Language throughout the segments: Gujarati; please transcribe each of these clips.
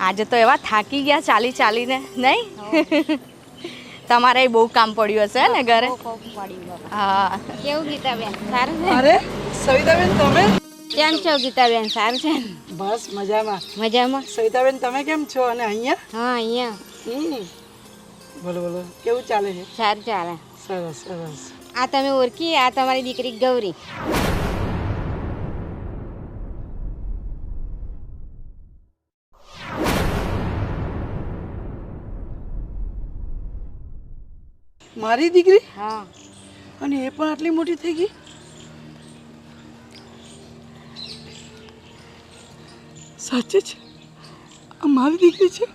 આજે તો એવા થાકી ગયા ચાલી ચાલીને નહીં તમારે બહુ કામ પડ્યું હશે ને ઘરે હા કેવું ગીતાબેન સારું છે અરે સવિતાબેન તમે કેમ છો ગીતાબેન સારું છે બસ મજામાં. મજામાં સવિતાબેન તમે કેમ છો અને અહીંયા હા અહીંયા બોલો બોલો કેવું ચાલે છે? સારું ચાલે સરસ સરસ. આ તમે ઓળખી આ તમારી દીકરી ગૌરી મારી દીકરી? હા અને એ પણ આટલી મોટી થઈ ગઈ? સાચે છે આ મારી દીકરી છે?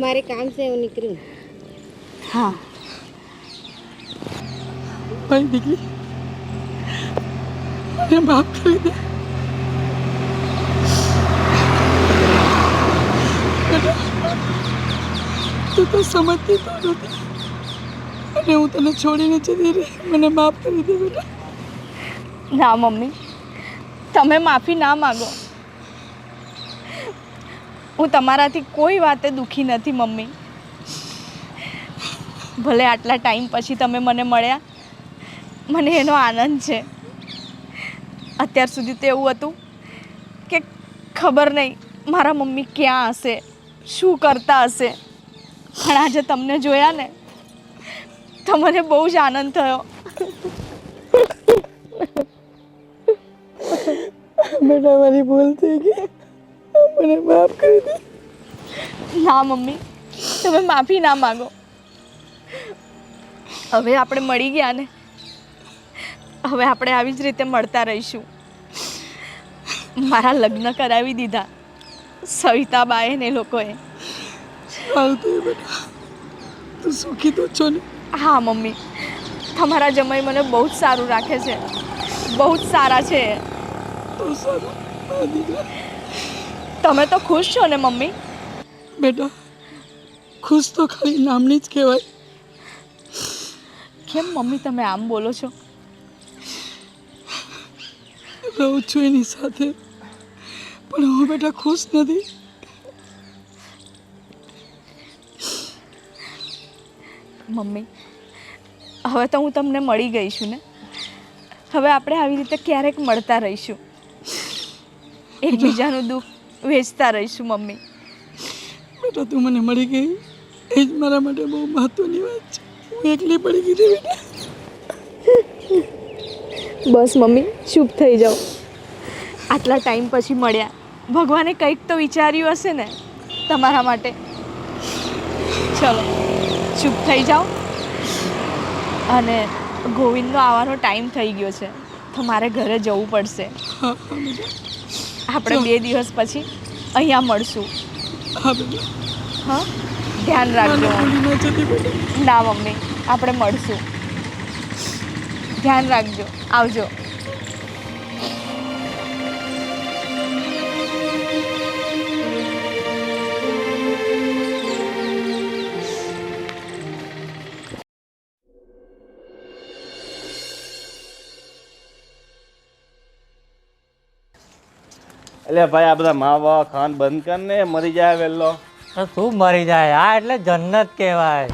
મારે કામ છે હું નીકળ્યું હા મારી દીકરી મને માફ કરી દે. તું તો સમજતી તો નથી અને હું તને છોડીને જતી રહી. મને માફ કરી દે બેટા. ના મમ્મી તમે માફી ના માગો. હું તમારાથી કોઈ વાતે દુઃખી નથી મમ્મી. ભલે આટલા ટાઈમ પછી તમે મને મળ્યા મને એનો આનંદ છે. અત્યાર સુધી તો એવું હતું કે ખબર નહીં મારા મમ્મી ક્યાં હશે શું કરતા હશે પણ આજે તમને જોયા ને તો મને બહુ જ આનંદ થયો. બેટા મારી ભૂલ થઈ ગઈ. મને માફ કરી દે. ના મમ્મી તમે માફી ના માગો. હવે આપણે મળી ગયા ને હવે આપણે આવી જ રીતે મળતા રહીશું. મારા લગ્ન કરાવી દીધા સવિતાબાએ ને લોકોએ. સારું થયું બેટા. તું સુખી તો છો ને? હા મમ્મી તમારા જમાઈ મને બહુ જ સારું રાખે છે. બહુ જ સારા છે. તો સારું મારા દીકરા. તમે તો ખુશ છો ને મમ્મી? બેટા ખુશ તો ખાલી નામની જ કહેવાય. કેમ મમ્મી તમે આમ બોલો છો? રહું છું એની સાથે પણ હું બેટા ખુશ નથી. મમ્મી હવે તો હું તમને મળી ગઈ છું ને હવે આપણે આવી રીતે ક્યારેક મળતા રહીશું. એકબીજાનું દુઃખ વેચતા રહીશું મમ્મી. બેટા તું મને મળી ગઈ એ જ મારા માટે બહુ મહત્વની વાત છે. હું એકલી પડી ગઈ હતી બેટા. બસ મમ્મી ચૂપ થઈ જાઓ. આટલા ટાઈમ પછી મળ્યા ભગવાને કંઈક તો વિચાર્યું હશે ને તમારા માટે. ચલો ચૂપ થઈ જાઓ. અને ગોવિંદનો આવવાનો ટાઈમ થઈ ગયો છે તો મારે ઘરે જવું પડશે. હા હા બેટા. આપણે 2 દિવસ પછી અહીંયા મળશું. હા બેટા. હા ધ્યાન રાખજો. ભૂલી ના જતી બેટા. ના મમ્મી આપણે મળશું. ધ્યાન રાખજો. આવજો. એટલે ભાઈ આ બધા માવા ખાન બંધ કર ને મરી જાય વેલો. શું મરી જાય? આ એટલે જન્નત કહેવાય.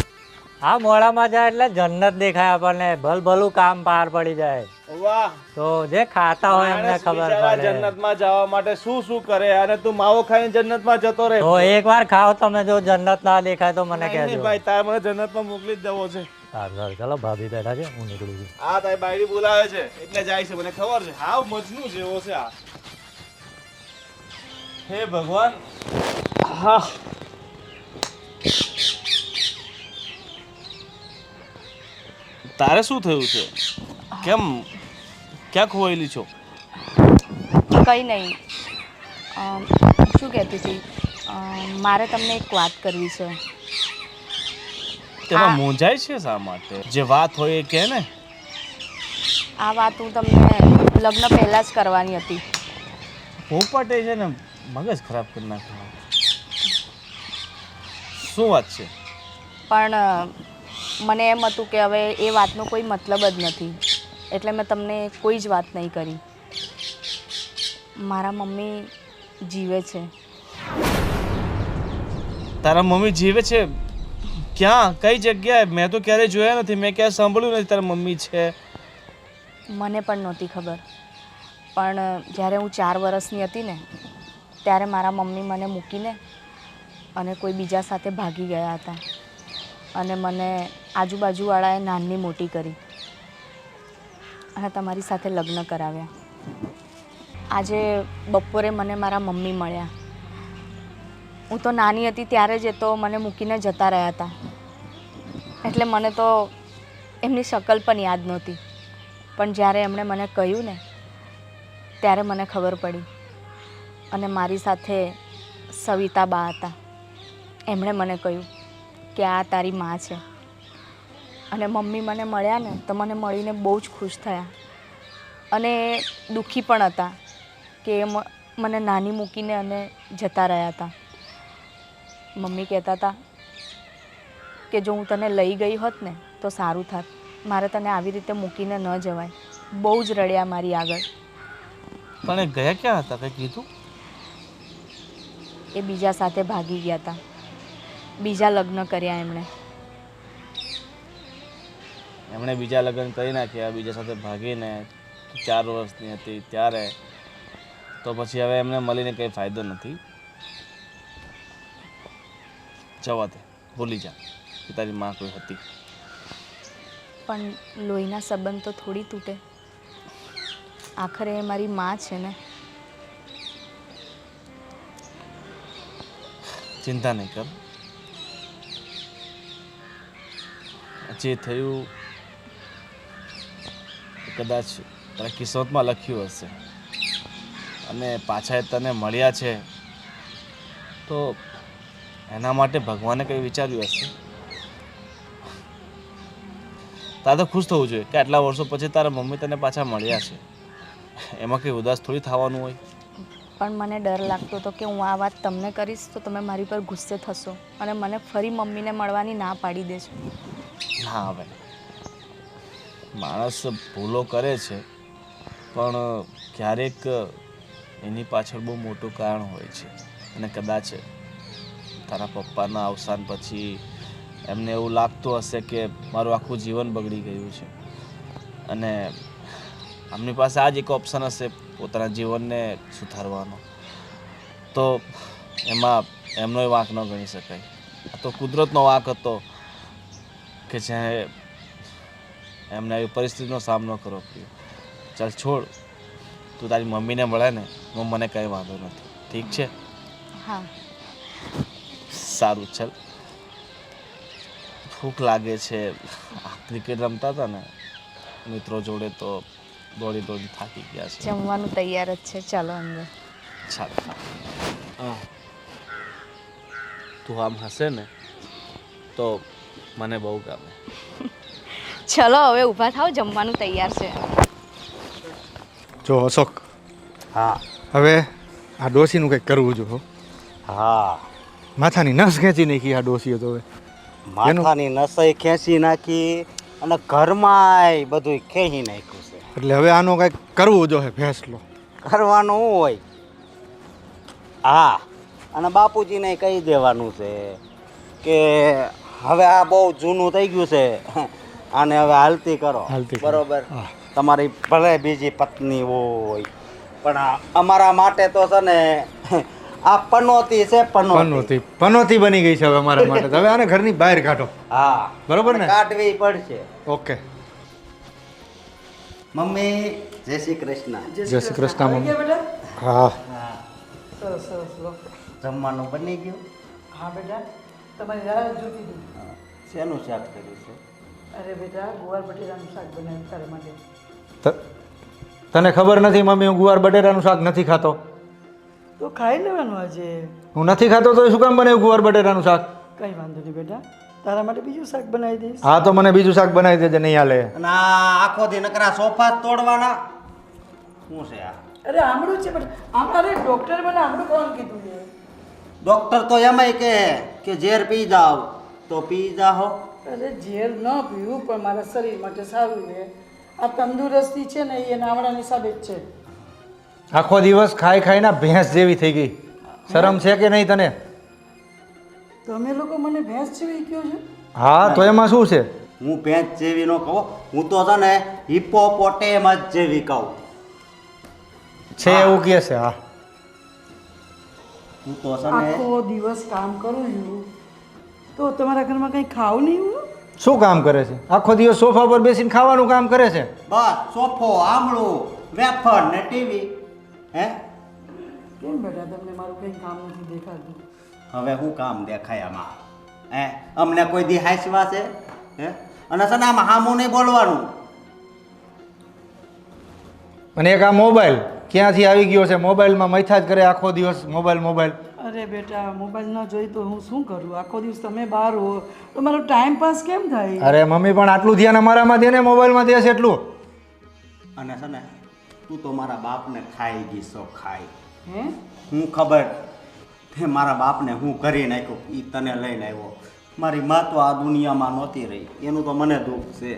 આ મોડામાં જાય એટલે જન્નત દેખાય આપણને. ભલું કામ પાર પડી જાય. વાહ તો જે ખાતા હોય એમને ખબર પડે. જન્નતમાં જવા માટે શું શું કરે અને તું માવો ખાઈને જન્નતમાં જતો રહે. તો એકવાર ખાઓ તમે, જો જન્નત ના દેખાય તો મને કહેજો. ભાઈ તારે મને જન્નતમાં મોકલી જ દેવો છે. સારું ચલો ભાભી બેઠા છે, હું નીકળું છું. આ તારી બાયડી બોલાવે છે એટલે જાય છે, મને ખબર છે. હાવ મજનુ જેવો છે આ. હે ભગવાન. હા તારે શું થયું છે? કેમ ક્યાં ખોવાયેલી છો? કંઈ નહીં. શું કહેતી હતી મારે તમને એક વાત કરવી છે. તેમાં મૂંઝાય છે શા માટે? જે વાત હોય એ કહે ને. આ વાત હું તમને લગ્ન પહેલાં જ કરવાની હતી. પોપટે છે ને મગજ ખરાબ કરી નાખ્યું. શું વાત છે? પણ મને એમ હતું કે હવે એ વાતનો કોઈ મતલબ જ નથી. એટલે મેં તમને કોઈ જ વાત નહીં કરી. મારા મમ્મી જીવે છે. તારા મમ્મી જીવે છે? ક્યાં? કઈ જગ્યાએ? મેં તો ક્યારેય જોયા નથી, મેં ક્યાંય સાંભળ્યું નથી તારા મમ્મી છે. મને પણ નહોતી ખબર, પણ જ્યારે હું 4 વર્ષની હતી ને ત્યારે મારા મમ્મી મને મૂકીને અને કોઈ બીજા સાથે ભાગી ગયા હતા અને મને આજુબાજુવાળાએ નાની મોટી કરી અને તમારી સાથે લગ્ન કરાવ્યા. આજે બપોરે મને મારા મમ્મી મળ્યા. હું તો નાની હતી ત્યારે જ એ તો મને મૂકીને જતા રહ્યા હતા, એટલે મને તો એમની શકલ પણ યાદ નહોતી. પણ જ્યારે એમણે મને કહ્યું ને ત્યારે મને ખબર પડી. અને મારી સાથે સવિતા બા હતા. એમણે મને કહ્યું કે આ તારી માં છે. અને મમ્મી મને મળ્યા ને તો મને મળીને બહુ જ ખુશ થયા અને દુઃખી પણ હતા કે મને નાની મૂકીને અને જતા રહ્યા હતા. મમ્મી કહેતા હતા કે જો હું તને લઈ ગઈ હોત ને તો સારું થાત, મારે તને આવી રીતે મૂકીને ન જવાય. બહુ જ રડ્યા મારી આગળ. પણ એ ગયા ક્યાં હતા, કંઈ કીધું? એ બીજા સાથે ભાગી ગયા હતા. બીજા લગ્ન કર્યા એમણે. એમણે બીજા લગ્ન કરી નાખ્યા, બીજા સાથે ભાગીને 4 વર્ષની હતી ત્યારે. તો પછી હવે એમને મળીને કંઈ ફાયદો નથી. જવા દે, ભૂલી જા કે તારી માં કોઈ હતી. પણ લોહીના સંબંધ તો થોડી તૂટે. આખરે એ મારી માં છે ને. ચિંતા નહીં કર. જે થયું એ કદાચ તારા કિસ્મતમાં લખ્યું હશે અને પાછા એ તને મળ્યા છે તો એના માટે ભગવાને કંઈ વિચાર્યું હશે. તારે તો ખુશ થવું જોઈએ કે આટલા વર્ષો પછી તારા મમ્મી તને પાછા મળ્યા છે. એમાં કંઈ ઉદાસ થોડી થવાનું હોય. પણ મને ડર લાગતો હતો કે હું આ વાત તમને કરીશ તો તમે મારી પર ગુસ્સે થશો અને મને ફરી મમ્મીને મળવાની ના પાડી દેશો. ના હવે માણસ ભૂલો કરે છે પણ ક્યારેક એની પાછળ બહુ મોટું કારણ હોય છે. અને કદાચ તારા પપ્પાના અવસાન પછી એમને એવું લાગતું હશે કે મારું આખું જીવન બગડી ગયું છે અને આમની પાસે આ જ એક ઓપ્શન હશે પોતાના જીવનને સુધારવાનો. તો એમાં એમનો વાંક ન ગણી શકાય. આ તો કુદરતનો વાંક હતો કે જ્યાં એમને આવી પરિસ્થિતિનો સામનો કરવો પડ્યો. ચાલ છોડ, તું તારી મમ્મીને મળે ને મને કંઈ વાંધો નથી, ઠીક છે? હા સારું, ચાલ. ભૂખ લાગે છે. ક્રિકેટ રમતા હતા ને મિત્રો જોડે તો દોડી દોડી થાકી ગયા છે. જમવાનું તૈયાર જ છે, ચાલો અંદર. ચાલ. તું આમ હશે ને તો મને બહુ ગમે. ચલો હવે ઊભા થાવ, જમવાનું તૈયાર છે. જો અશોક, હા હવે આ ડોસીનું કંઈક કરવું જો હો. હા, માથાની નસ ખેંચી નાખી આ ડોસીએ તો હવે. માથાની નસઈ ખેંચી નાખી અને ઘરમાંય બધું ખેંચી નાખ્યું છે. એટલે હવે આનો કંઈક કરવું જો હે ફેસલો. કરવાનું શું હોય? હા, અને બાપુજીને કહી દેવાનું છે કે હવે આ બહુ જૂનું થઈ ગયું છે, આને હવે હાલતી કરો. હાલતી કરો. બરોબર. હા. તમારી ભલે બીજી પત્ની હોય પણ અમારા માટે તો છે ને આ પનોતી છે. પનોતી પનોતી બની ગઈ છે હવે અમારા માટે. તો હવે આને ઘરની બહાર કાઢો. હા, બરોબર ને? કાઢવી પડશે. ઓકે. મમ્મી જય શ્રી કૃષ્ણ. જય શ્રી કૃષ્ણ મમ્મી. હા. જમવાનું બની ગયું? હા બેટા, તમારી રાહ જોતી હતી. શેનું શાક કર્યું છે? અરે બેટા, ગુવાર બટેટાનું શાક બનાવ્યું તારા માટે. તને ખબર નથી મમ્મી હું ગુવાર બટેટાનું શાક નથી ખાતો? તો ખાઈ લેવાનું આજે. હું નથી ખાતો તો શું કામ બનાવ્યું ગુવાર બટેટાનું શાક? કંઈ વાંધો નહીં બેટા, તારા માટે બીજું શાક બનાવી દઈશ. હા તો મને બીજું શાક બનાવી દેજે, નહીં હાલે. અને આ આખો દી નકરા સોફા જ તોડવાના શું છે આ? અરે આમળું છે બેટા, અમારે ડૉક્ટર મને આમળું ખાવાનું કીધું છે. ડોક્ટર તો એમાંય કહે કે ઝેર પી જાઓ તો પી જાઓ. અરે ઝેર ન પીવું પણ મારા શરીર માટે સારું છે. આ તંદુરસ્તી છે ને એ નાવડા હિસાબે જ છે. આખો દિવસ ખાઈ ખાઈને ભેંસ જેવી થઈ ગઈ. શરમ છે કે નહીં તને? તમે લોકો મને ભેંસ જેવી કહો છો? હા તો એમાં શું છે? હું ભેંસ જેવી ન કહું, હું તો છે ને હિપ્પોપોટેમસ જેવી કહું. છે એવું કહે છે. હા હું તો છે ને આખો દિવસ કામ કરું છું તો તમારા ઘરમાં કંઈ ખાવું નહીં હું? શું કામ કરે છે? આખો દિવસ સોફા પર બેસીને ખાવાનું કામ કરે છે. બસ સોફો, આમળું, વેફર ને ટીવી. હે કેમ બેટા તમને મારું કંઈ કામ નથી દેખાતું? હવે હું કામ દેખાય આમાં? હે અમને કોઈ દી હાંસવા છે? હે અને છે ને આમાં હામું નહીં બોલવાનું. અને એક આ મોબાઈલ ક્યાંથી આવી ગયો છે? મોબાઈલમાં મૈથા જ કરે આખો દિવસ. Mobile mobile. અરે બેટા મોબાઈલ ન જોઈ તો હું શું કરું? આખો દિવસ તમે બહાર હો તો મારો ટાઈમ પાસ કેમ થાય? અરે મમ્મી પણ આટલું ધ્યાન અમારામાં દે ને, મોબાઈલમાં દે છે એટલું. અને છે ને તું તો મારા બાપને ખાઈ ગઈ છો, ખાઈ. હે હું ખબર તે મારા બાપને હું કરી નાખ્યું એ તને લઈને આવ્યો. મારી મા તો આ દુનિયામાં નહોતી રહી, એનું તો મને દુઃખ છે.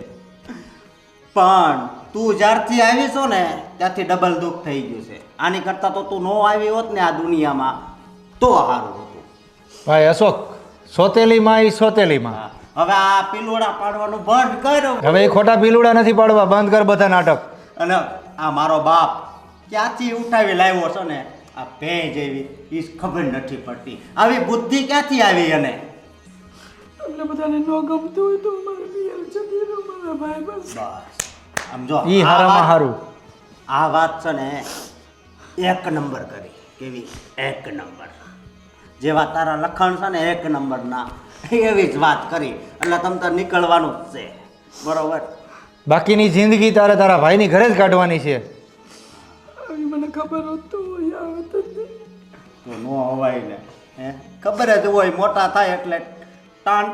પણ તું જ્યારથી આવી છો ને ત્યારથી ડબલ દુઃખ થઈ ગયું છે. આની કરતાં તો તું ન આવી હોત ને આ દુનિયામાં તો સારું હતું. ભાઈ અશોક, સોતેલી માં ઈ સોતેલી માં. હા, હવે આ પીલુડા પાડવાનું બંધ કર. હવે એ ખોટા પીલુડા નથી પાડવા, બંધ કર બધા નાટક. અને આ મારો બાપ ક્યાંથી ઉઠાવી લાવ્યો છે ને આ ભે જેવી એ ખબર નથી પડતી. આવી બુદ્ધિ ક્યાંથી આવી? અને તમને બધાને ન ગમતું હોય તો મારે પિયર જતી રહો મારા ભાઈ બસ. બસ આમ જો ઈ આ હારામાં વાત- હારું. આ વાત છે ને એક નંબર કરી. કેવી? એક નંબર. જેવા તારા લખણ છે ને એક નંબરના એવી જ વાત કરી. એટલે તમ તાર નીકળવાનું જ છે, બરોબર? બાકીની જિંદગી તારે તારા ભાઈની ઘરે જ કાઢવાની છે. આવી મને ખબર હોત તો અહીંયા આવત જ નહીં. તો ન હોવાય ને. હે ખબર જ હોય મોટા થાય એટલે ટાણ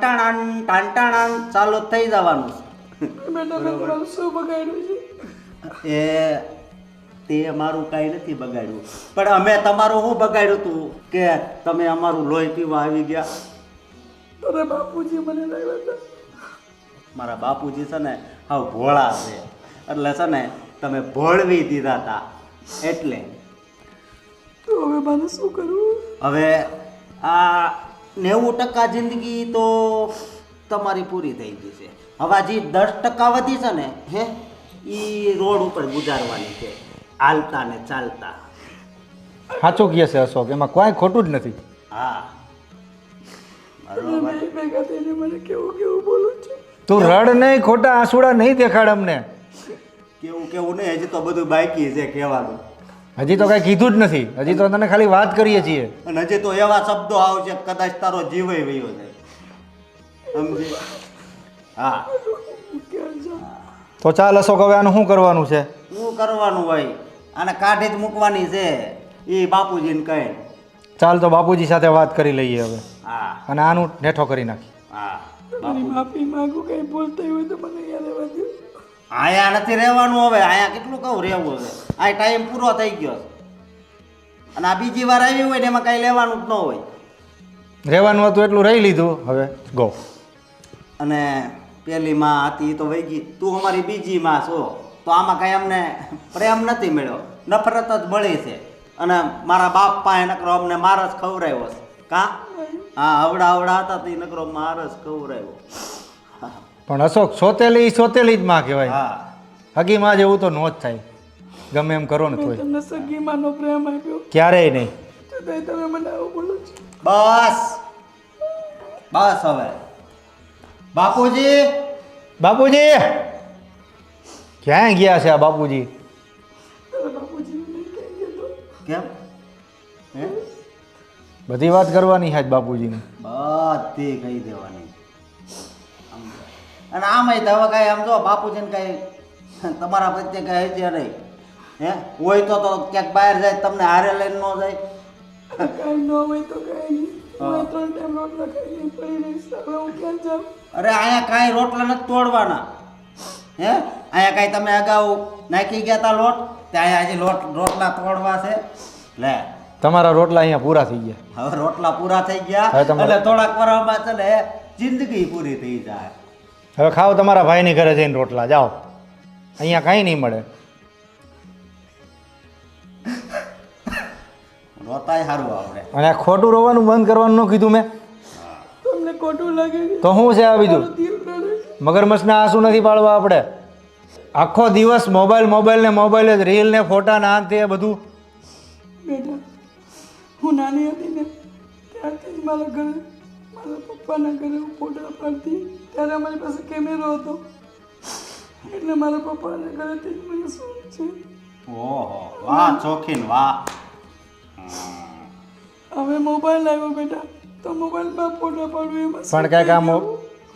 ચાલુ થઈ જવાનું બેટા મેં તમારું શું બગાડ્યું છે? એ તે અમારું કાંઈ નથી બગાડ્યું, પણ અમે તમારું શું બગાડ્યું હતું કે તમે અમારું લોહી પીવા આવી ગયા. તારા બાપુજી મને લાવ્યા હતા. મારા બાપુજી છે ને હાવ ભોળા છે, એટલે છે ને તમે ભોળવી દીધા હતા. એટલે તો હવે મારે શું કરવું? હવે આ 90% જિંદગી તો તમારી પૂરી થઈ ગઈ છે. હવે જે 10% વધી છે ને હે એ રોડ ઉપર ગુજારવાની છે, હાલતા ને ચાલતા. સાચું કહે છે અશોક, એમાં કોઈ ખોટું જ નથી. હા તમે બરોબર. ભેગા થઈને મને કેવું કેવું બોલો છો? તું રડ નહીં, ખોટા આંસુડા નહીં દેખાડ અમને. કેવું કેવું નહીં, હજી તો બધું બાકી છે કહેવાનું. હજી તો કઈ કીધું જ નથી. હજી તો તને ખાલી વાત કરીએ છીએ. અને હજી તો એવા શબ્દો આવશે કે કદાચ તારો જીવ વયો જાય. સમજી? હા ક્યાં જાઉં? તો ચાલ અશોક, હવે આનું શું કરવાનું છે? શું કરવાનું હોય? આને કાઢી જ મૂકવાની છે એ બાપુજીને કહે. ચાલ તો બાપુજી સાથે વાત કરી લઈએ હવે, હા અને આનું નેઠો કરી નાખી. હા તમારી માફી માંગુ કઈ બોલતા હોય તો મને યાદ રહેવા દો. આયા નથી રહેવાનું. હવે આયા કેટલું કહું રહેવું છે? આ ટાઈમ પૂરો થઈ ગયો છે. અને આ બીજી વાર આવી હોય ને એમાં કાંઈ લેવાનું જ ન હોય. રહેવાનું હતું એટલું રહી લીધું, હવે ગો. અને પેલી માં હતી એ તો વહી ગઈ. તું અમારી બીજી માં છો તો આમાં કાંઈ અમને પ્રેમ નથી મળ્યો, નફરત જ મળી છે. અને મારા બાપ પાસે નકરો અમને માર જ ખવડાવ્યો છે. કા? હા અવડા હતા તો એ નકરો માર જ ખવડાવ્યો. પણ અશોક, સોતેલી સોતેલી જ માં કહેવાય. હા હગી માં જેવું તો નો જ થાય, ગમે એમ કરો ને મેં તોય. તમને સગીમાનો પ્રેમ આપ્યો ક્યારેય નહીં. છતાંય તમે મને આવું બોલો છો. બસ બસ હવે બાપુજી. બાપુજી ક્યાં ગયા છે આ બાપુજી? તારા બાપુજીને નહીં કહી દેતો. કેમ? હે બધી વાત કરવાની છે આજ બાપુજીની. બધી કહી દેવાની. અને આમાંય તો હવે કાંઈ આમ જો બાપુજીને કાંઈ તમારા પ્રત્યે કાંઈ છે નહીં. હે હોય તો ક્યાંક બહાર જાય તમને હારે લઈને ન જાય. કાંઈ ન હોય તો કાંઈ નહીં. હું 3 ટાઈમ રોટલા ખાઈને પડી રહીશ. હવે હું ક્યાં જાઉં? અરે અહીંયા કાંઈ રોટલા નથી તોડવાના. હે અહીંયા કાંઈ તમે અગાઉ નાખી ગયા હતા લોટ, ત્યાં અહીંયા હજી રોટલા તોડવા છે. લે તમારા રોટલા અહીંયા પૂરા થઈ ગયા. હવે રોટલા પૂરા થઈ ગયા હવે તમારે- એટલે થોડાક વર્ષમાં છે ને જિંદગી પૂરી થઈ જાય. હવે ખાઓ તમારા ભાઈની ઘરે જઈને રોટલા, જાઓ. અહીંયા કાંઈ નહીં મળે. રોતાય સારું આવડે. અને આ ખોટું રોવાનું બંધ કરવાનું ન કીધું મેં? તમને ખોટું લાગે છે? તો શું છે આ બીજું? દિલ રડે છે. મગરમચ્છના આંસુ નથી પાડવા આપણે. આખો દિવસ મોબાઈલ ને મોબાઈલ જ, રીલ ને ફોટા ના તે બધું. બેટા, હું નાની હતી ને ત્યારથી જ મારા ઘરે, મારા પપ્પાના ઘરે હું ફોટા પાડતી. ત્યારે અમારી પાસે કેમેરો હતો, એટલે મારા પપ્પાના ઘરેથી જ મને શોખ છે. ઓહો, વાહ ચોખીન વાહ. હવે મોબાઈલ આવ્યો બેટા, તો મોબાઈલમાં ફોટા પાડવું એમાં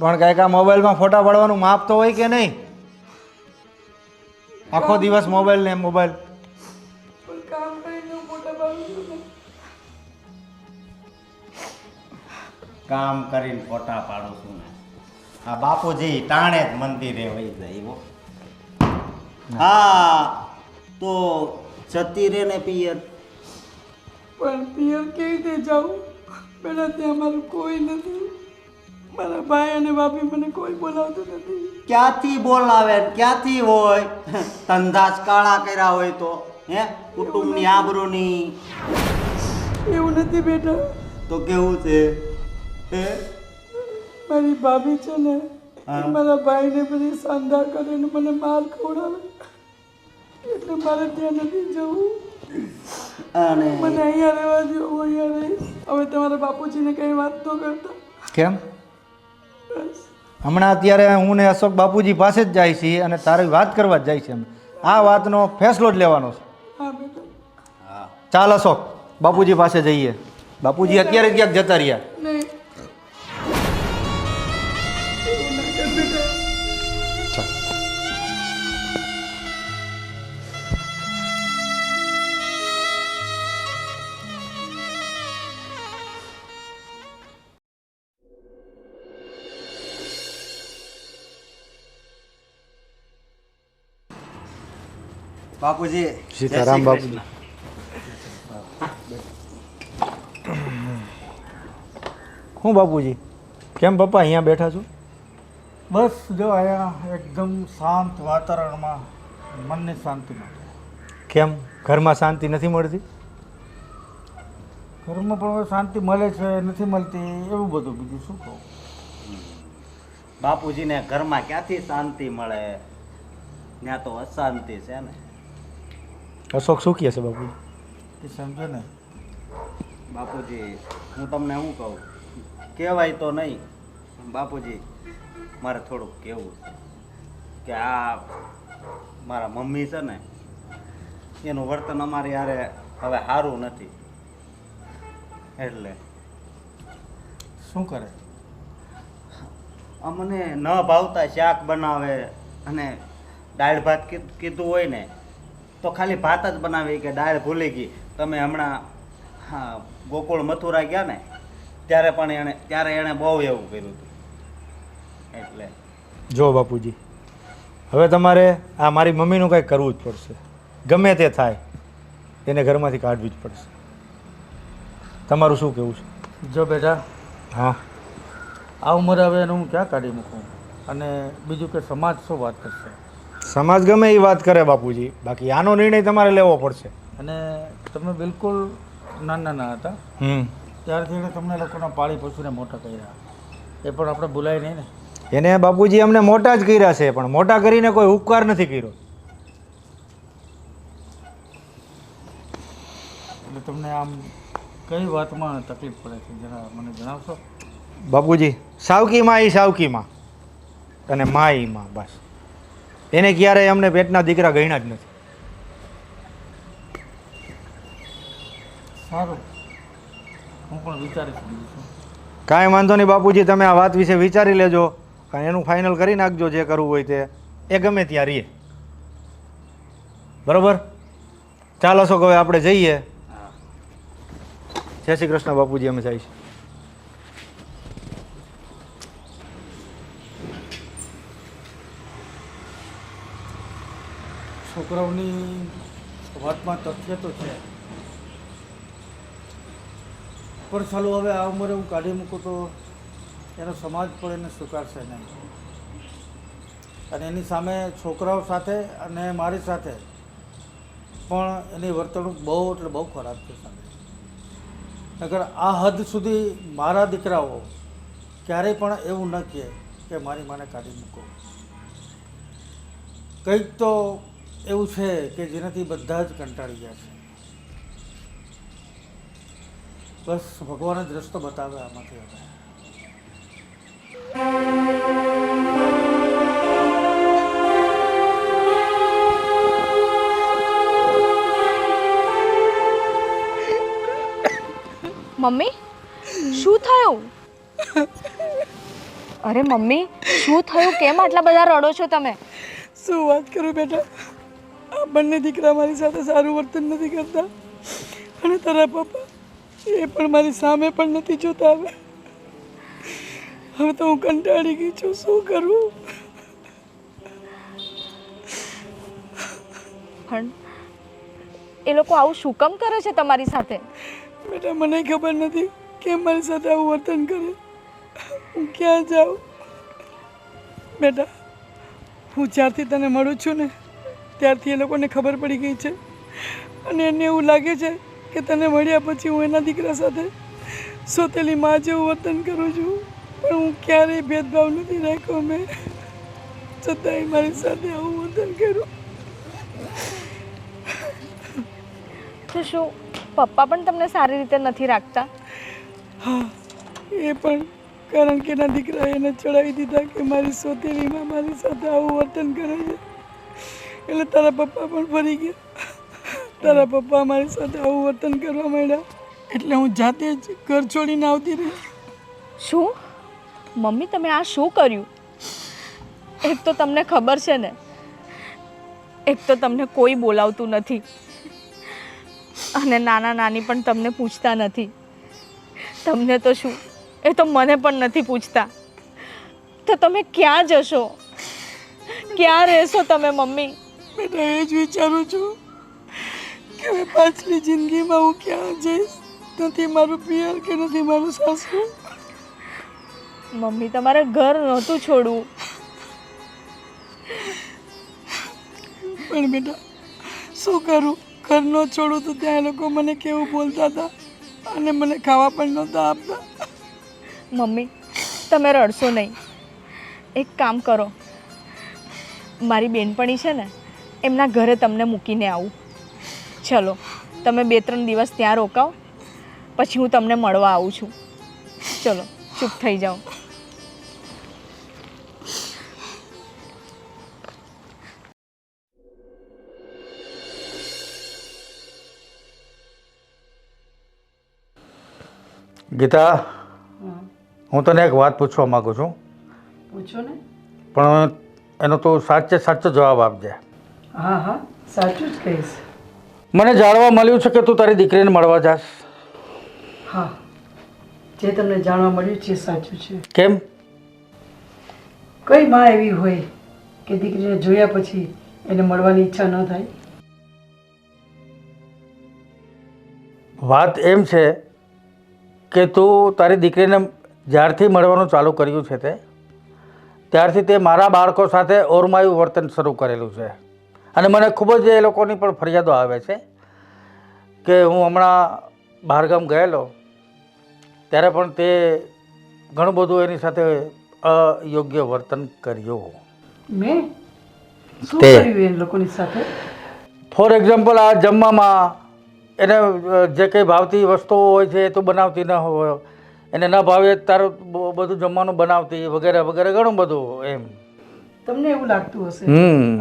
પણ કાંઈક આ મોબાઈલમાં ફોટા પાડવાનું માપ તો હોય કે નહીં? આખો દિવસ મોબાઈલ ને મોબાઈલ. પણ કામ કરીને હું ફોટા પાડું છું ને. કામ કરીને ફોટા પાડું છું ને. આ બાપુજી ટાણે જ મંદિરે વહી જાય હો. હા તો જતી રે ને પિયર. પણ પિયર કેવી રીતે જાઉં બેટા? ત્યાં મારું કોઈ નથી. મારા ભાઈ અને ભાભી મને કોઈ બોલાવતું નથી. ક્યાંથી બોલાવે ને ક્યાંથી હોય? ધંધા જ કાળા કર્યા હોય તો હે કુટુંબની આબરૂની. એવું નથી બેટા. તો કેવું છે હે? મારી ભાભી છે ને, હા. મારા ભાઈને બધી સાંધા કરે ને મને માર ખવડાવે, એટલે મારે ત્યાં નથી જવું. અને મને અહીંયા રહેવા દો, હું અહીંયા રહીશ. હવે તમારા બાપુજીને કંઈ વાત ન કરતા. કેમ? બસ હમણાં અત્યારે હું ને અશોક બાપુજી પાસે જ જાય છીએ અને તારી વાત કરવા જ જાય છે. અમે આ વાતનો ફેસલો જ લેવાનો છે. હા બેટા. હા ચાલ અશોક, બાપુજી પાસે જઈએ. બાપુજી અત્યારે જ ક્યાંક જતા રહ્યા. નહીં, એવું ના કર બેટા. બાપુજી સીતારામ જય શ્રી બાપુજી. હું બાપુજી, કેમ પપ્પા અહીંયા બેઠા છો? બસ જો અહીંયા એકદમ શાંત વાતાવરણમાં મનની શાંતિ માટે. કેમ ઘરમાં શાંતિ નથી મળતી? ઘરમાં પણ હવે શાંતિ મળે છે નથી મળતી એવું બધું, બીજું શું કહું. બાપુજીને ઘરમાં ક્યાંથી શાંતિ મળે? ત્યાં તો અશાંતિ છે ને. અશોક શું કહે છે બાપુજી? એ સમજો ને. બાપુજી હું તમને શું કહું, કહેવાય તો નહીં. બાપુજી મારે થોડુંક કહેવું છે કે આ મારા મમ્મી છે ને, એનું વર્તન અમારી યારે હવે સારું નથી. એટલે શું કરે? અમને ન ભાવતા શાક બનાવે અને દાળ ભાત કીધું હોય ને તો ખાલી ભાત જ બનાવી કે દાળ ભૂલી ગઈ. તમે હમણાં હા ગોકુળ મથુરા ગયા ને ત્યારે એણે બહુ એવું કર્યું હતું. એટલે જો બાપુજી, હવે તમારે આ મારી મમ્મીનું કંઈક કરવું જ પડશે. ગમે તે થાય એને ઘરમાંથી કાઢવી જ પડશે. તમારું શું કહેવું છે? જો બેટા, હા, આ ઉંમરે હવે એનું હું ક્યાં કાઢી મૂકું? અને બીજું કે સમાજ શું વાત કરશે? સમાજ ગમે એ વાત કરે બાપુજી, બાકી આનો નિર્ણય તમારે લેવો પડશે. અને તમે બિલકુલ નાના હતા ત્યારથી એને તમને લોકોના પાળી પોષીને મોટા કર્યા, એ પણ આપણે ભૂલાય નહીં ને. એને બાપુજી અમને મોટા જ કર્યા છે, પણ મોટા કરીને કોઈ ઉપકાર નથી કર્યો. એટલે તમને આમ કઈ વાતમાં તકલીફ પડે છે જરા મને જણાવશો? બાપુજી, સાવકી માં એ સાવકી માં અને માં એ માં, બસ. એને ક્યારેય અમને પેટના દીકરા ગણ્યા જ નથી. સારું, હું પણ વિચારીશ બીજું શું. કાંઈ વાંધો નહીં બાપુજી, તમે આ વાત વિશે વિચારી લેજો અને એનું ફાઇનલ કરી નાખજો. જે કરવું હોય તે એ ગમે ત્યાં રહીએ, બરોબર? ચાલો અશોક, હવે આપણે જઈએ. જય શ્રી કૃષ્ણ બાપુજી, અમે જઈશું. છોકરાઓની વાતમાં તથ્ય તો છે, પણ ચાલો હવે આ ઉંમરે હું કાઢી મૂકું તો એનો સમાજ પણ એને સ્વીકારશે નહીં. અને એની સામે છોકરાઓ સાથે અને મારી સાથે પણ એની વર્તણૂક બહુ એટલે બહુ ખરાબ છે સાહેબ. અગર આ હદ સુધી મારા દીકરાઓ ક્યારેય પણ એવું ન કહે કે મારી માને કાઢી મૂકો. કંઈક તો એવું છે કે જેનાથી બધા જ કંટાળી ગયા છે. બસ ભગવાન જ રસ્તો બતાવે આમાંથી હવે. મમ્મી શું થયું? અરે મમ્મી શું થયું? કેમ આટલા બધા રડો છો તમે? શું વાત કરું બેટા, આ બંને દીકરા મારી સાથે સારું વર્તન નથી કરતા અને તારા પપ્પા એ પણ મારી સામે પણ નથી જોતા. હવે તો હું કંટાળી ગઈ છું, શું કરું? પણ એ લોકો આવું શું કામ કરે છે તમારી સાથે? બેટા મને ખબર નથી કેમ મારી સાથે આવું વર્તન કરે. હું ક્યાં જાઉં? બેટા હું જ્યારથી તને મળું છું ને ત્યારથી એ લોકોને ખબર પડી ગઈ છે અને એને એવું લાગે છે કે તને મળ્યા પછી હું એના દીકરા સાથે સોતેલી માં જેવું વર્તન કરું છું. પણ હું ક્યારેય ભેદભાવ નથી રાખ્યો મેં, છતાંય મારી સાથે આવું વર્તન કર્યું. તો શું પપ્પા પણ તમને સારી રીતે નથી રાખતા? હા એ પણ કારણ કે એના દીકરાએ એને ચડાવી દીધા કે મારી સોતેલીમાં મારી સાથે આવું વર્તન કરે છે એટલે તારા પપ્પા પણ ફરી ગયા. તારા પપ્પા મારી સાથે આવું વર્તન કરવા માંડ્યા એટલે હું જાતે જ ઘર છોડીને આવતી રહી. શું મમ્મી તમે આ શું કર્યું? એક તો તમને ખબર છે ને, એક તો તમને કોઈ બોલાવતું નથી અને નાના નાની પણ તમને પૂછતા નથી. તમને તો શું, એ તો મને પણ નથી પૂછતા. તો તમે ક્યાં જશો? ક્યાં રહેશો તમે મમ્મી? બેટા એ જ વિચારું છું કે હવે પાછલી જિંદગીમાં હું ક્યાં જઈશ. નથી મારું પિયર કે નથી મારું સાસુ. મમ્મી તમારે ઘર નહોતું છોડવું. પણ બેટા શું કરું, ઘર ન છોડું તો ત્યાં લોકો મને કેવું બોલતા હતા અને મને ખાવા પણ નહોતા આપતા. મમ્મી તમે રડશો નહીં. એક કામ કરો, મારી બેનપણી છે ને એમના ઘરે તમને મૂકીને આવું. ચલો તમે 2-3 દિવસ ત્યાં રોકાઓ, પછી હું તમને મળવા આવું છું. ચલો ચૂપ થઈ જાઓ. ગીતા, હું તને એક વાત પૂછવા માગું છું. પૂછો ને. પણ એનો તો સાચો જવાબ આપજે. હા હા સાચું જ કહીશ. મને જાણવા મળ્યું છે કે તું તારી દીકરીને મળવા જાસ. હા જે તમને જાણવા મળ્યું છે સાચું છે. કેમ? કઈ માં એવી હોય કે દીકરીને જોયા પછી એને મળવાની ઈચ્છા ન થાય? વાત એમ છે કે તું તારી દીકરીને જ્યારથી મળવાનું ચાલુ કર્યું છે ત્યારથી તે મારા બાળકો સાથે ઓરમાયું વર્તન શરૂ કરેલું છે અને મને ખૂબ જ એ લોકોની પણ ફરિયાદો આવે છે કે હું હમણાં બહારગામ ગયેલો ત્યારે પણ તે ઘણું બધું એની સાથે અયોગ્ય વર્તન કર્યું. મેં શું તે કર્યું એ લોકોની સાથે? ફોર એક્ઝામ્પલ આ જમવામાં એને જે કંઈ ભાવતી વસ્તુઓ હોય છે એ તો બનાવતી ન હોય, એને ન ભાવે તારું બધું જમવાનું બનાવતી વગેરે વગેરે ઘણું બધું એમ. તમને એવું લાગતું હશે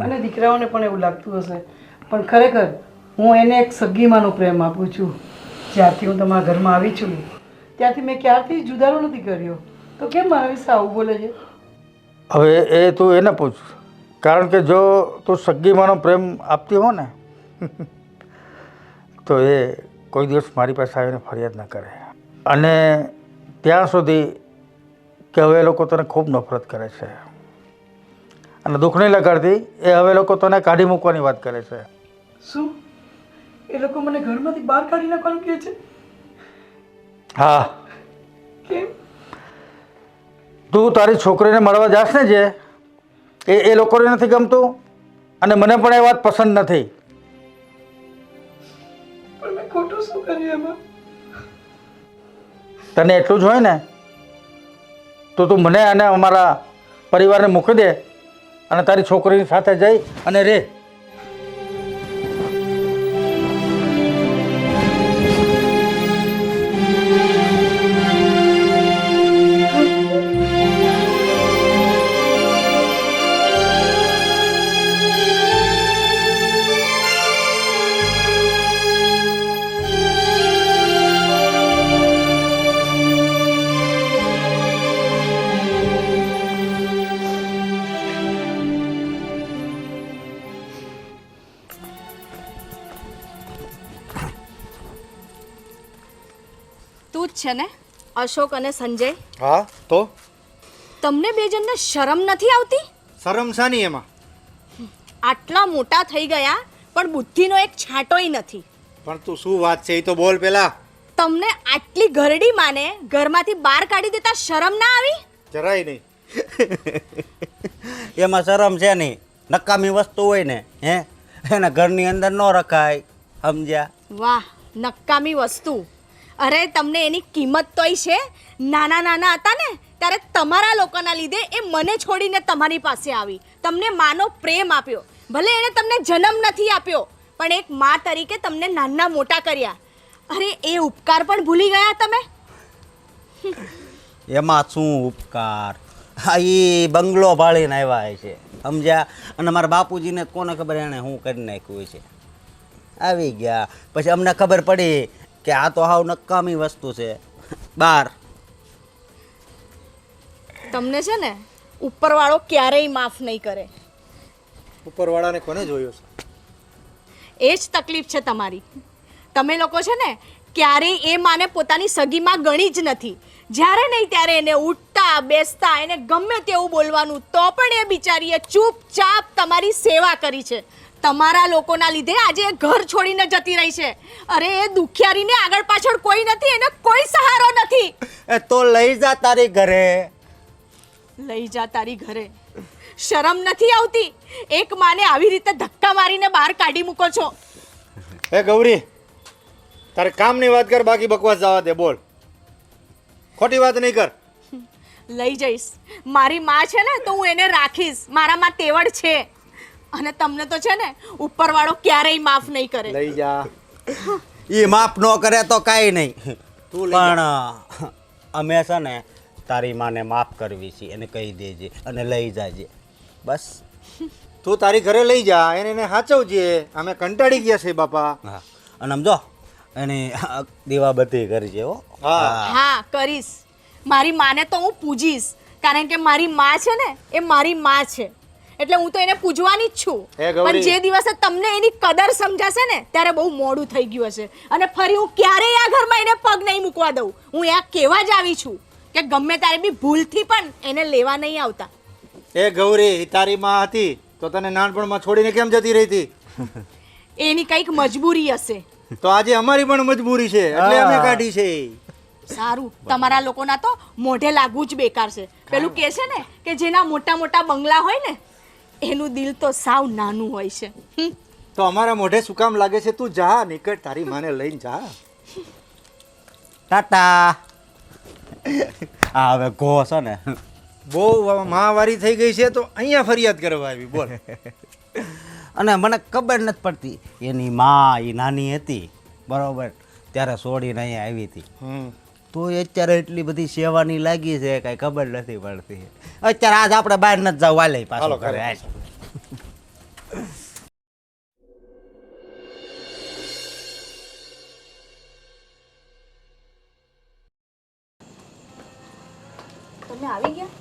અને દીકરાઓને પણ એવું લાગતું હશે, પણ ખરેખર હું એને એક સગીમાનો પ્રેમ આપું છું. જ્યારથી હું તમારા ઘરમાં આવી છું ત્યારથી મેં ક્યારથી જુદારો નથી કર્યો. તો કેમ મારા વિશે આવું બોલે છે? હવે એ તું એને પૂછ, કારણ કે જો તું સગીમાનો પ્રેમ આપતી હો ને તો એ કોઈ દિવસ મારી પાસે આવીને ફરિયાદ ન કરે. અને ત્યાં સુધી કે હવે એ લોકો તને ખૂબ નફરત કરે છે અને દુઃખ નહીં લગાડતી, એ હવે લોકો તને કાઢી મૂકવાની વાત કરે છે. શું એ લોકો મને ઘરમાંથી બહાર કાઢી નાખવાનું કહે છે? હા, કેમ? તું તારી છોકરીને મળવા જાસ ને જે એ લોકોને નથી ગમતું અને મને પણ એ વાત પસંદ નથી. પણ મેં ખોટું શું કર્યું એમાં? તને એટલું જ હોય ને તો તું મને અને અમારા પરિવારને મૂકી દે અને તારી છોકરીની સાથે જઈ અને રે. તું જ છે ને અશોક અને સંજય? હા તો તમને બે જણને શરમ નથી આવતી? શરમ શાની એમાં? આટલા મોટા થઈ ગયા પણ બુદ્ધિનો એક છાંટોય નથી. પણ તું શું વાત છે એ તો બોલ પેલા. તમને આટલી ઘરડી માને ઘરમાંથી બહાર કાઢી દેતા શરમ ના આવી? જરાય નહીં. એમાં શરમ છે નહીં. નકામી વસ્તુ હોય ને એને ઘરની અંદર ન રખાય. સમજ્યા? વાહ, નકામી વસ્તુ. અરે તમને એની કિંમત તોય છે. નાના નાના હતા ને ત્યારે તમારા લોકોના લીધે એ મને છોડીને તમારી પાસે આવી, તમને માનો પ્રેમ આપ્યો. ભલે એણે તમને જન્મ નથી આપ્યો પણ એક મા તરીકે તમને નાના મોટા કર્યા. અરે એ ઉપકાર પણ ભૂલી ગયા તમે? એમાં શું ઉપકાર? હા, એ બંગલો ભાળીને આવ્યા છે. સમજ્યા? અને મારા બાપુજીને કોને ખબર એણે શું કરી નાખ્યું છે. આવી ગયા પછી અમને ખબર પડી કે આ તો હાવ નકામી વસ્તુ છે. બાર તમને છે ને ઉપરવાળો ક્યારેય માફ નહીં કરે. ઉપરવાળાને કોને જોયો છે? એ જ તકલીફ છે તમારી. તમે લોકો છે ને ક્યારેય એ માને પોતાની સગીમાં ગણી જ નથી. જ્યારે નહીં ત્યારે એને ઉઠતા બેસતા એને ગમે તેવું બોલવાનું તો પણ એ બિચારીએ ચૂપચાપ તમારી સેવા કરી છે. તમારા લોકોના લીધે આજે એ ઘર છોડીને જતી રહી છે. અરે એ દુખિયારીને આગળ પાછળ કોઈ નથી, એને કોઈ સહારો નથી. એ તો લઈ જા તારી ઘરે. લઈ જા તારી ઘરે. શરમ નથી આવતી? એક માને આવી રીતે ધક્કા મારીને બહાર કાઢી મૂકો છો. હે ગૌરી, તારે કામની વાત કર, બાકી બકવાસ જવા દે. બોલ, ખોટી વાત નહીં કર. લઈ જઈશ. મારી માં છે ને તો હું એને રાખીશ. મારામાં તેવડ છે. અને તમને તો છે ને ઉપરવાળો ક્યારેય માફ નહીં કરે. લઈ જા. એ માફ ન કરે તો કાંઈ નહીં. તું લઈ જા. પણ અમે છે ને તારી માને માફ કરવી છે એને કહી દેજે અને લઈ જાજે. બસ. તું તારી ઘરે લઈ જા, એને સાચવજે. અમે કંટાળી ગયા છે બાપા. હા, અને સમજો એની દીવાબત્તી કરજે હો. હા. હા, કરીશ. મારી માને તો હું પૂજીશ, કારણ કે મારી માં છે ને એ મારી માં છે. એટલે હું તો એને પૂજવાની જ છું. હે ગૌરી. પણ જે દિવસે તમને એની કદર સમજાશે ને ત્યારે બહુ મોડું થઈ ગયું હશે. અને ફરી હું ક્યારેય આ ઘરમાં એને પગ નહીં મૂકવા દઉં. હું આ કહેવા જ આવી છું કે ગમે ત્યારે બી ભૂલથી પણ એને લેવા નહીં આવતા. એ ગૌરી, તારી માં હતી તો તને નાનપણમાં છોડીને કેમ જતી રહી હતી? એની કંઈક મજબૂરી હશે. તો આજે અમારી પણ મજબૂરી છે એટલે અમે કાઢી છે. સારું, તમારા લોકોના તો મોઢે લાગવું જ બેકાર છે. પેલું કહે છે ને કે જેના મોટા મોટા બંગલા હોય ને એનું દિલ તો સાવ નાનું હોય છે. તો અમારા મોઢે શું કામ લાગે છે? તું જા, નીકળ, તારી માને લઈને જા. ટાટા. હા, હવે ઘો છે ને બહુ મહાવારી થઈ ગઈ છે તો અહીંયા ફરિયાદ કરવા આવી. બોલ. અને મને ખબર નથી પડતી એની માં એ નાની હતી બરોબર ત્યારે છોડીને અહીંયા આવી હતી. તો અત્યારે એટલી બધી સેવાની લાગી છે કાંઈ ખબર નથી પડતી. અત્યારે આજ આપણે બહાર નથી જવું. વાલે પાછો ઘરે આય. તમે આવી ગયા?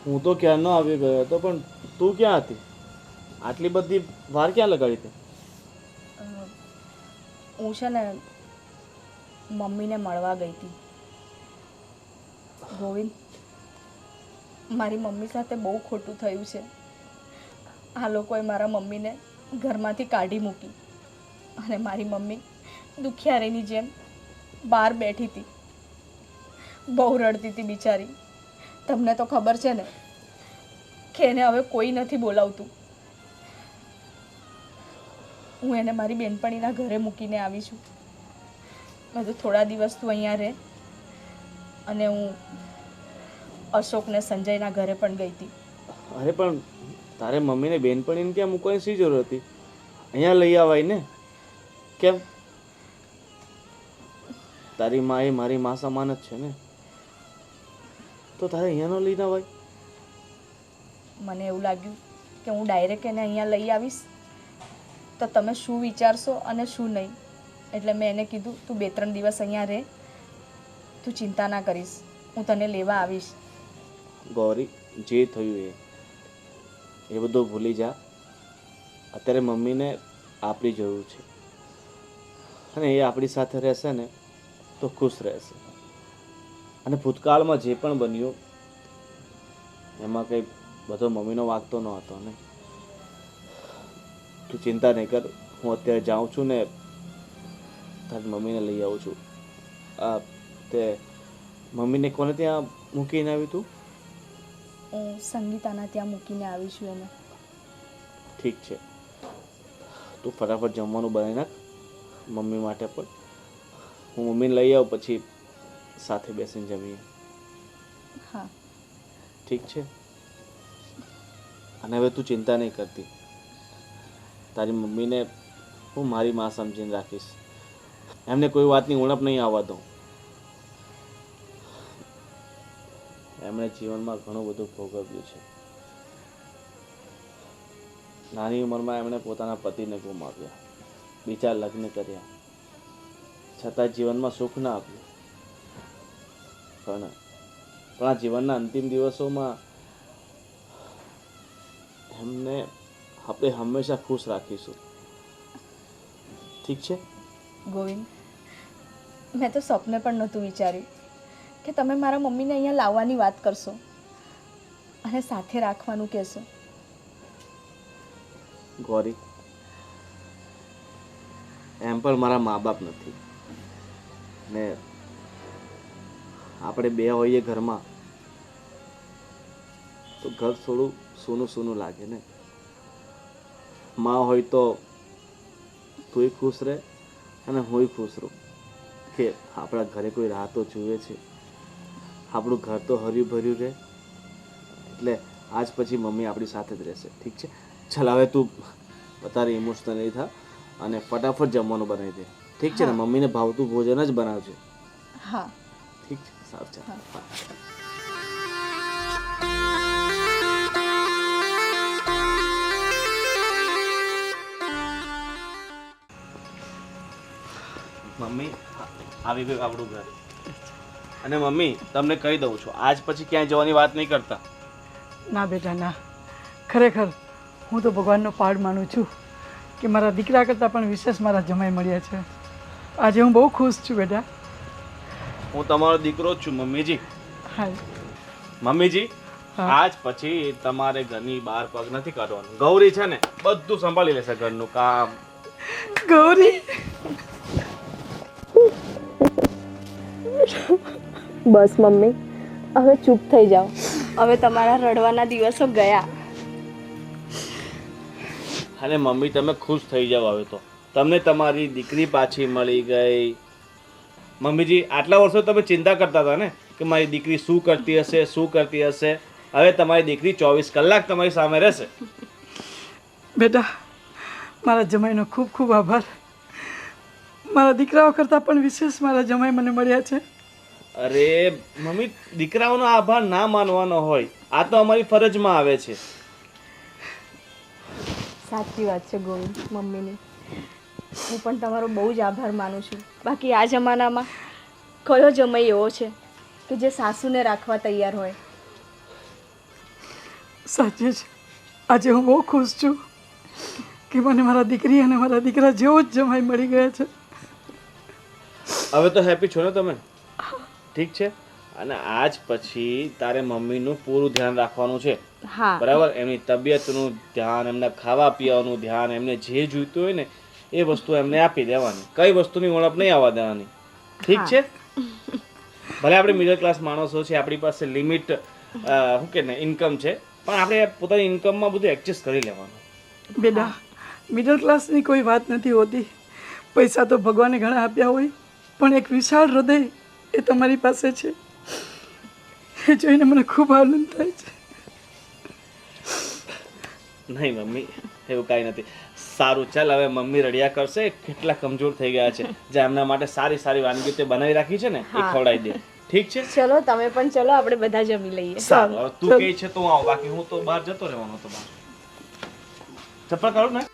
હું તો ક્યારનો આવી ગયો હતો, પણ તું ક્યાં હતી? આટલી બધી વાર ક્યાં લગાડી હતી? હું છે ને મમ્મીને મળવા ગઈ હતી. ગોવિંદ, મારી મમ્મી સાથે બહુ ખોટું થયું છે. આ લોકોએ મારા મમ્મીને ઘરમાંથી કાઢી મૂકી અને મારી મમ્મી દુખિયારીની જેમ બહાર બેઠી હતી. બહુ રડતી હતી બિચારી. તમને તો ખબર છે ને કે એને હવે કોઈ નથી બોલાવતું. હું એને મારી બેનપણીના ઘરે મૂકીને આવી છું. મેં તો થોડા દિવસ તું અહીંયા રહે, અને હું અશોક ને સંજયના ઘરે પણ ગઈ હતી. અરે પણ તારે મમ્મીને બેનપણીને ત્યાં મૂકવાની શી જરૂર હતી? અહીંયા લઈ આવાય ને. કેમ? તારી મા એ મારી મા સમાન જ છે ને, તો તારે અહીંયા ન લઈને આવાય? મને એવું લાગ્યું કે હું ડાયરેક્ટ એને અહીંયા લઈ આવીશ તો તમે શું વિચારશો અને શું નહીં, એટલે મેં એને કીધું તું 2-3 દિવસ અહીંયા રહે, તું ચિંતા ના કરીશ, હું તને લેવા આવીશ. ગૌરી, જે થયું એ બધું ભૂલી જા. અત્યારે મમ્મીને આપણી જરૂર છે, અને એ આપણી સાથે રહેશે ને તો ખુશ રહેશે. અને ભૂતકાળમાં જે પણ બન્યું એમાં કંઈ બધો મમ્મીનો વાંક તો ન હતો ને. તું ચિંતા નહીં કર, હું અત્યારે જાઉં છું ને તારી મમ્મીને લઈ આવું છું. તે મમ્મીને કોને ત્યાં મૂકીને આવી તું? હું સંગીતાના ત્યાં મૂકીને આવી છું એને. ઠીક છે, તું ફટાફટ જમવાનું બનાવી નાખ મમ્મી માટે પણ. હું મમ્મીને લઈ આવું, પછી સાથે બેસીને જમીએ. હા. ઠીક છે? અને હવે તું ચિંતા નહીં કરતી, તારી મમ્મીને હું મારી માં સમજીને રાખીશ. એમને કોઈ વાતની ઉણપ નહીં આવવા દઉં. એમણે જીવનમાં ઘણું બધું ભોગવ્યું છે. નાની ઉંમરમાં એમણે પોતાના પતિને ગુમાવ્યા, બીજા લગ્ન કર્યા, છતાં જીવનમાં સુખ ના આપ્યું. પણ આ જીવનના અંતિમ દિવસોમાં એમને આપણે હંમેશા ખુશ રાખીશું. ઠીક છે? ગોવિંદ, મેં તો સપને પણ નહોતું વિચાર્યું કે તમે મારા મમ્મીને અહીંયા લાવવાની વાત કરશો અને સાથે રાખવાનું કહેશો. ગૌરી, એમ પણ મારા મા બાપ નથી ને આપણે બે હોઈએ ઘરમાં તો ઘર થોડું સૂનું સૂનું લાગે ને. માં હોય તો તુંય ખુશ રહે અને હુંય ખુશ રહું કે આપણા ઘરે કોઈ રાહ તો જુએ છે, આપણું ઘર તો હર્યું ભર્યું રહે. એટલે આજ પછી મમ્મી આપણી સાથે જ રહેશે. ઠીક છે? ચાલ હવે તું વધારે ઇમોશનલ નહીં થા અને ફટાફટ જમવાનું બનાવી દે. ઠીક છે ને? મમ્મીને ભાવતું ભોજન જ બનાવજે. હા. ઠીક છે, સારું. ચાલ. હા. મમ્મી, આવી ગયું આપણું ઘર. અને મમ્મી, તમને કહી દઉં છું, આજ પછી ક્યાંય જવાની વાત નહીં કરતા. ના બેટા ના, ખરેખર હું તો ભગવાનનો પાડ માનું છું કે મારા દીકરા કરતાં પણ વિશેષ મારા જમાઈ મળ્યા છે. આજે હું બહુ ખુશ છું બેટા. હું તમારો દીકરો જ છું મમ્મીજી. હા. મમ્મીજી, આજ પછી તમારે ઘરની બહાર પગ નથી કાઢવાનો. ગૌરી છે ને બધું સંભાળી લેશે, ઘરનું કામ. ગૌરી, બસ મમ્મી, હવે ચૂપ થઈ જાઓ. હવે તમારા રડવાના દિવસો ગયા. અને મમ્મી, તમે ખુશ થઈ જાઓ. હવે તો તમને તમારી દીકરી પાછી મળી ગઈ. મમ્મીજી, આટલા વર્ષો તમે ચિંતા કરતા હતા ને કે મારી દીકરી શું કરતી હશે, શું કરતી હશે. હવે તમારી દીકરી 24 કલાક તમારી સામે રહેશે. બેટા મારા જમાઈનો ખૂબ ખૂબ આભાર. મારા દીકરાઓ કરતાં પણ વિશેષ મારા જમાઈ મને મળ્યા છે. અરે મમ્મી, દીકરાઓનો આભાર ના માનવાનો હોય, આ તો અમારી ફરજમાં આવે છે. સાચી વાત છે ગોવિંદ, મમ્મીની. હું પણ તમારો બહુ જ આભાર માનું છું. બાકી આ જમાનામાં કયો જમાઈ એવો છે કે જે સાસુને રાખવા તૈયાર હોય? સાચે જ આજે હું બહુ ખુશ છું કે મને મારા દીકરી અને મારા દીકરા જેવો જ જમાઈ મળી ગયા છે. હવે તો હેપી છો ને તમે? ઠીક છે. અને આજ પછી તારે મમ્મીનું પૂરું ધ્યાન રાખવાનું છે. હા. બરાબર? એમની તબિયતનું ધ્યાન, એમના ખાવા પીવાનું ધ્યાન, એમને જે જોઈતું હોય ને એ વસ્તુ એમને આપી દેવાની. કઈ વસ્તુની ઉણપ નહીં આવવા દેવાની. ઠીક છે? ભલે આપણે મિડલ ક્લાસ માણસો છે, આપણી પાસે લિમિટ શું કે ને ઇન્કમ છે, પણ આપણે પોતાની ઇન્કમમાં બધું એડજસ્ટ કરી લેવાનું. બેટા મિડલ ક્લાસની કોઈ વાત નથી હોતી. પૈસા તો ભગવાને ઘણા આપ્યા હોય, પણ એક વિશાળ હૃદય એ તમારી પાસે છે. એ જોઈને મને ખૂબ આનંદ થાય છે. નહીં મમ્મી, એવું કાંઈ નથી. સારું, ચાલ હવે મમ્મી રડ્યા કરશે, કેટલા કમજોર થઈ ગયા છે. જે એમના માટે સારી સારી વાનગીઓ તે બનાવી રાખી છે ને એ ખવડાવી દે. ઠીક છે? ચલો તમે પણ ચલો, આપણે બધા જમી લઈએ. સારું, હવે તું કહે છે તો હું આવું, બાકી હું તો બહાર જતો રહેવાનો હતો. બહાર ચપ્પલ કાઢું ને.